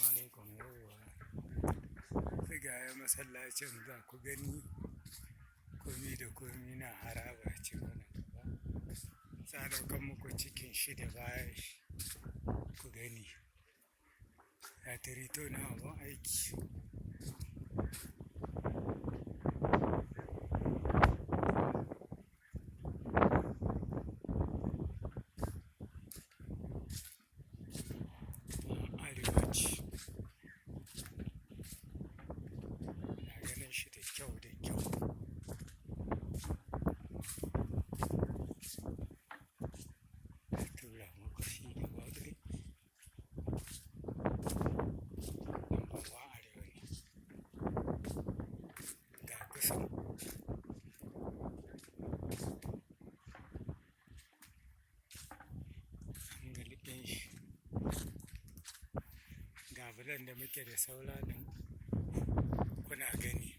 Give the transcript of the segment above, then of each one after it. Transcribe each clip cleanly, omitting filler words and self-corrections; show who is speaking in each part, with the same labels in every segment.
Speaker 1: alaikum, yawwa. Ga masallacin za ku gani komi da komi na haraba ce wannan gaba. Za a ɗaukan muku cikin shi da baya shi ku gani. Ya tirito na abin aiki. Shi da kyau da kyau. Tura muku shi gaba ɗaya. Lambawa arewa ne. Ga kusan. An galibin shi. Ga bulan da muke da saura nan kuna gani.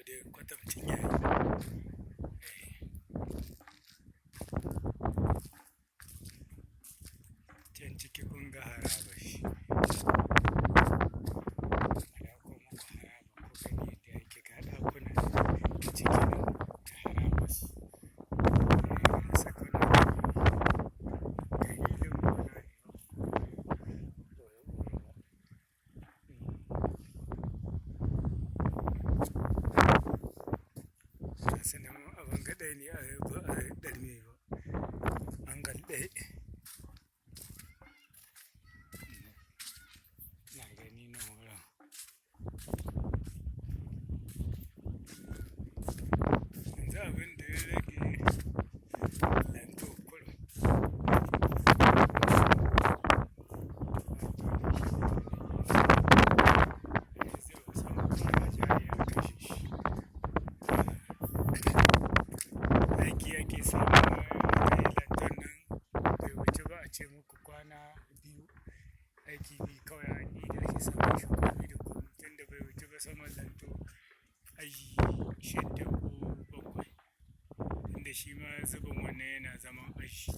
Speaker 1: Dai kwatamcin yayi can ciki kun ga haraba shi da kuma ku haraba ko gani yadda yake ga ɗakuna ciki nan ta haraba su sakon ga hilin gona ne sanan abin gaɗai ne a ɗarme ba an galɗai na gani nan wurin yanzu abin da ya rage lanto kurum yake samu kai lantan nan bai wuce ba a ce muku kwana biyu aiki biyu kawai an yi da shi saman shi komi da komi tun da bai wuce ba saman lanto aji 6 ko 7 inda shi ma zubin wannan yana zaman aji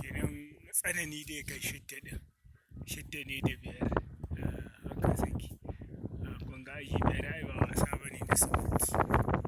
Speaker 1: kenan tsanani dai kai 6 ɗin 6 ne da 5 haka saki kun ga aji 5 ai ba wasa ba ne da sauki